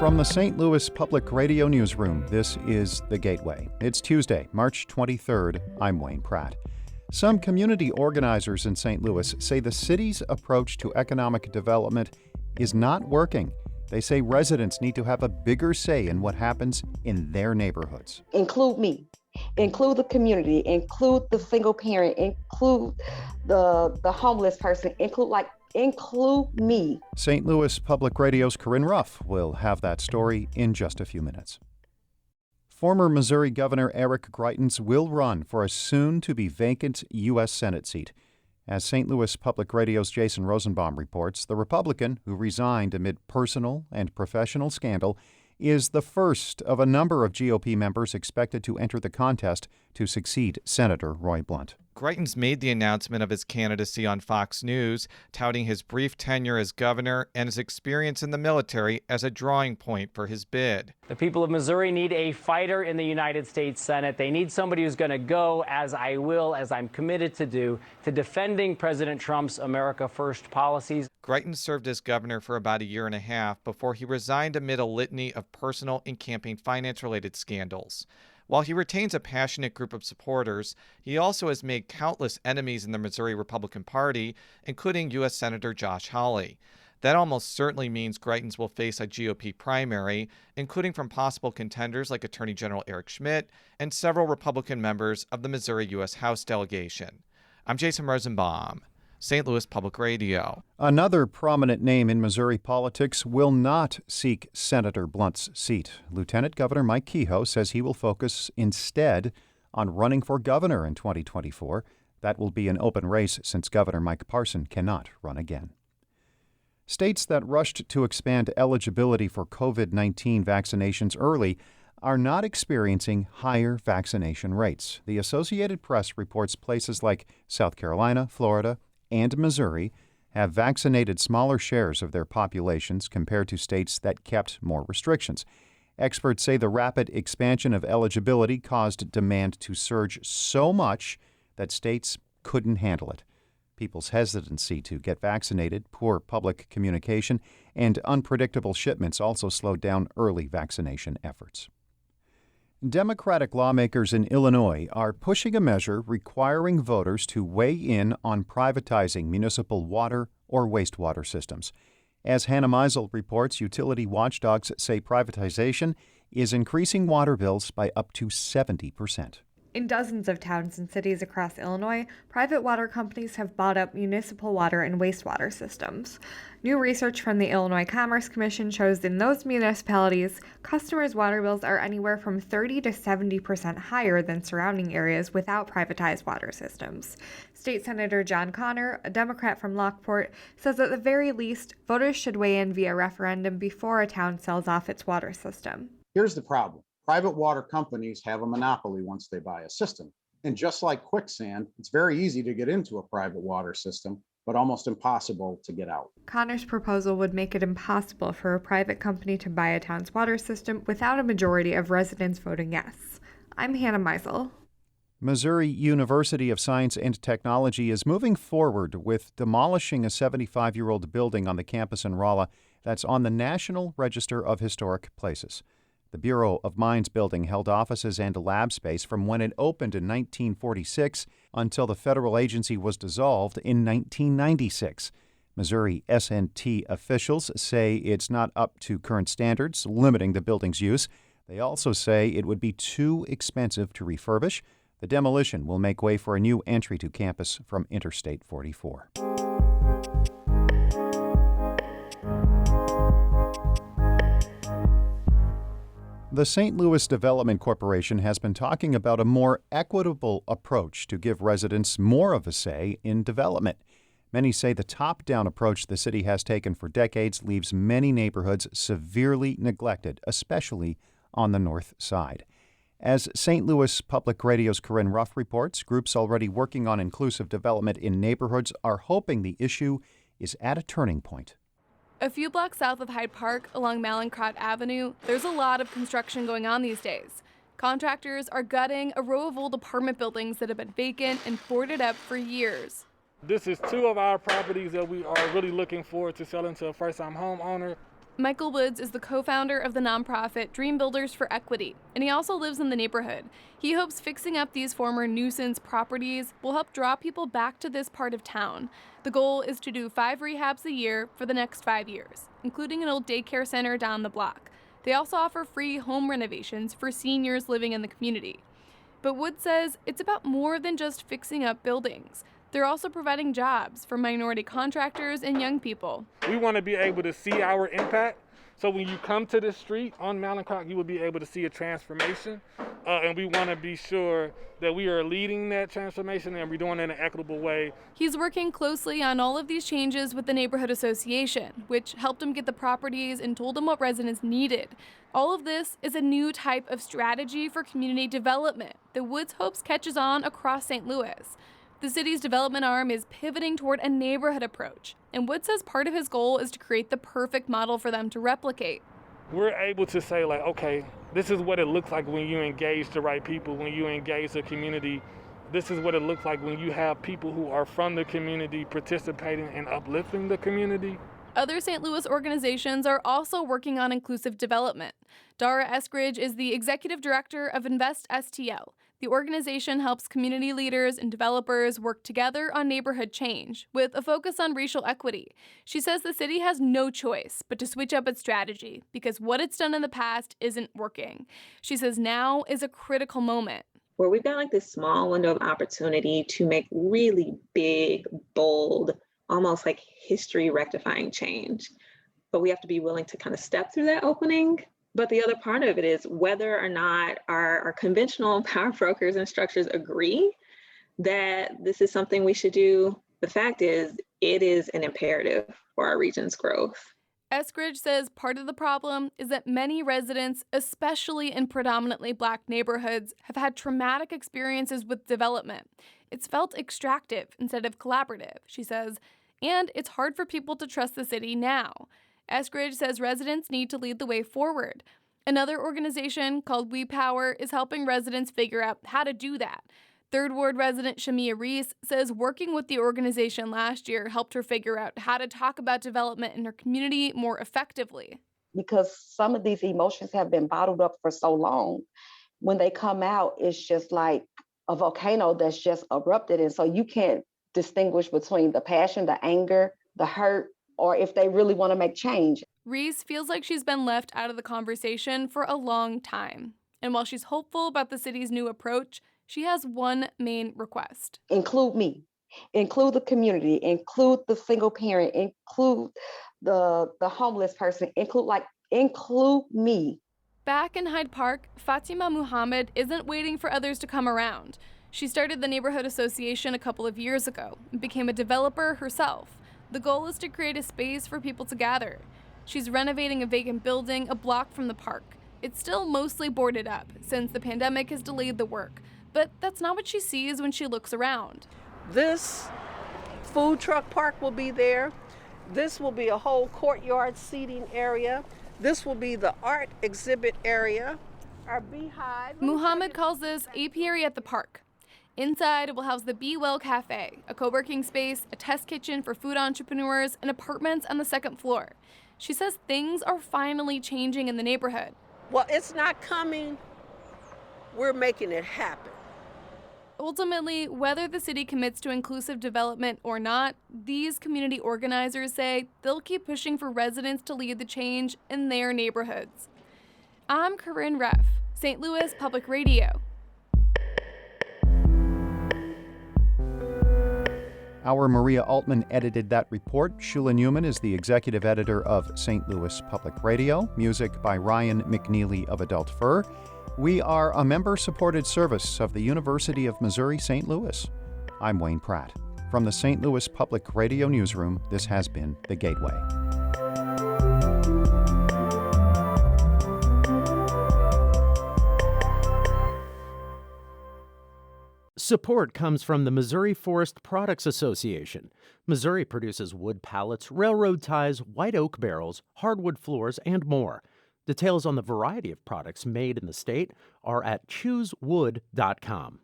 From the St. Louis Public Radio Newsroom, this is The Gateway. It's Tuesday, March 23rd. I'm Wayne Pratt. Some community organizers in St. Louis say the city's approach to economic development is not working. They say residents need to have a bigger say in what happens in their neighborhoods. Include me, include the community, include the single parent, include the homeless person, include me. St. Louis Public Radio's Corinne Ruff will have that story in just a few minutes. Former Missouri Governor Eric Greitens will run for a soon-to-be vacant U.S. Senate seat. As St. Louis Public Radio's Jason Rosenbaum reports, the Republican, who resigned amid personal and professional scandal, is the first of a number of GOP members expected to enter the contest to succeed Senator Roy Blunt. Greitens made the announcement of his candidacy on Fox News, touting his brief tenure as governor and his experience in the military as a drawing point for his bid. The people of Missouri need a fighter in the United States Senate. They need somebody who's going to go, as I will, as I'm committed to do, to defending President Trump's America First policies. Greitens served as governor for about a year and a half before he resigned amid a litany of personal and campaign finance-related scandals. While he retains a passionate group of supporters, he also has made countless enemies in the Missouri Republican Party, including U.S. Senator Josh Hawley. That almost certainly means Greitens will face a GOP primary, including from possible contenders like Attorney General Eric Schmitt and several Republican members of the Missouri U.S. House delegation. I'm Jason Rosenbaum, St. Louis Public Radio. Another prominent name in Missouri politics will not seek Senator Blunt's seat. Lieutenant Governor Mike Kehoe says he will focus instead on running for governor in 2024. That will be an open race since Governor Mike Parson cannot run again. States that rushed to expand eligibility for COVID-19 vaccinations early are not experiencing higher vaccination rates. The Associated Press reports places like South Carolina, Florida, and Missouri have vaccinated smaller shares of their populations compared to states that kept more restrictions. Experts say the rapid expansion of eligibility caused demand to surge so much that states couldn't handle it. People's hesitancy to get vaccinated, poor public communication, and unpredictable shipments also slowed down early vaccination efforts. Democratic lawmakers in Illinois are pushing a measure requiring voters to weigh in on privatizing municipal water or wastewater systems. As Hannah Meisel reports, utility watchdogs say privatization is increasing water bills by up to 70%. In dozens of towns and cities across Illinois, private water companies have bought up municipal water and wastewater systems. New research from the Illinois Commerce Commission shows in those municipalities, customers' water bills are anywhere from 30 to 70% higher than surrounding areas without privatized water systems. State Senator John Connor, a Democrat from Lockport, says at the very least, voters should weigh in via referendum before a town sells off its water system. Here's the problem. Private water companies have a monopoly once they buy a system. And just like quicksand, it's very easy to get into a private water system, but almost impossible to get out. Connor's proposal would make it impossible for a private company to buy a town's water system without a majority of residents voting yes. I'm Hannah Meisel. Missouri University of Science and Technology is moving forward with demolishing a 75-year-old building on the campus in Rolla that's on the National Register of Historic Places. The Bureau of Mines building held offices and lab space from when it opened in 1946 until the federal agency was dissolved in 1996. Missouri S&T officials say it's not up to current standards, limiting the building's use. They also say it would be too expensive to refurbish. The demolition will make way for a new entry to campus from Interstate 44. The St. Louis Development Corporation has been talking about a more equitable approach to give residents more of a say in development. Many say the top-down approach the city has taken for decades leaves many neighborhoods severely neglected, especially on the north side. As St. Louis Public Radio's Corinne Ruff reports, groups already working on inclusive development in neighborhoods are hoping the issue is at a turning point. A few blocks south of Hyde Park, along Mallinckrodt Avenue, there's a lot of construction going on these days. Contractors are gutting a row of old apartment buildings that have been vacant and boarded up for years. This is two of our properties that we are really looking forward to selling to a first-time homeowner. Michael Woods is the co-founder of the nonprofit Dream Builders for Equity, and he also lives in the neighborhood. He hopes fixing up these former nuisance properties will help draw people back to this part of town. The goal is to do 5 rehabs a year for the next 5 years, including an old daycare center down the block. They also offer free home renovations for seniors living in the community. But Woods says it's about more than just fixing up buildings. They're also providing jobs for minority contractors and young people. We want to be able to see our impact. So when you come to the street on Mallinckrodt, you will be able to see a transformation. And we want to be sure that we are leading that transformation and we're doing it in an equitable way. He's working closely on all of these changes with the neighborhood association, which helped him get the properties and told him what residents needed. All of this is a new type of strategy for community development that Woods hopes catches on across St. Louis. The city's development arm is pivoting toward a neighborhood approach, and Woods says part of his goal is to create the perfect model for them to replicate. We're able to say, like, okay, this is what it looks like when you engage the right people, when you engage the community. This is what it looks like when you have people who are from the community participating and uplifting the community. Other St. Louis organizations are also working on inclusive development. Dara Eskridge is the executive director of Invest STL. The organization helps community leaders and developers work together on neighborhood change, with a focus on racial equity. She says the city has no choice but to switch up its strategy because what it's done in the past isn't working. She says now is a critical moment. Where we've got like this small window of opportunity to make really big, bold, almost like history rectifying change. But we have to be willing to kind of step through that opening. But the other part of it is whether or not our conventional power brokers and structures agree that this is something we should do. The fact is, it is an imperative for our region's growth. Eskridge says part of the problem is that many residents, especially in predominantly Black neighborhoods, have had traumatic experiences with development. It's felt extractive instead of collaborative, she says, and it's hard for people to trust the city now. Eskridge says residents need to lead the way forward. Another organization called We Power is helping residents figure out how to do that. Third Ward resident Shamia Reese says working with the organization last year helped her figure out how to talk about development in her community more effectively. Because some of these emotions have been bottled up for so long. When they come out, it's just like a volcano that's just erupted. And so you can't distinguish between the passion, the anger, the hurt, or if they really want to make change. Reese feels like she's been left out of the conversation for a long time. And while she's hopeful about the city's new approach, she has one main request. Include me, include the community, include the single parent, include the homeless person, include me. Back in Hyde Park, Fatima Muhammad isn't waiting for others to come around. She started the neighborhood association a couple of years ago and became a developer herself. The goal is to create a space for people to gather. She's renovating a vacant building a block from the park. It's still mostly boarded up since the pandemic has delayed the work, but that's not what she sees when she looks around. This food truck park will be there. This will be a whole courtyard seating area. This will be the art exhibit area. Our beehive. Muhammad calls this apiary at the park. Inside, it will house the Be Well Cafe, a co-working space, a test kitchen for food entrepreneurs, and apartments on the second floor. She says things are finally changing in the neighborhood. Well, it's not coming. We're making it happen. Ultimately, whether the city commits to inclusive development or not, these community organizers say they'll keep pushing for residents to lead the change in their neighborhoods. I'm Corinne Reff, St. Louis Public Radio. Our Maria Altman edited that report. Shula Newman is the executive editor of St. Louis Public Radio. Music by Ryan McNeely of Adult Fur. We are a member-supported service of the University of Missouri St. Louis. I'm Wayne Pratt. From the St. Louis Public Radio Newsroom, this has been The Gateway. Support comes from the Missouri Forest Products Association. Missouri produces wood pallets, railroad ties, white oak barrels, hardwood floors, and more. Details on the variety of products made in the state are at choosewood.com.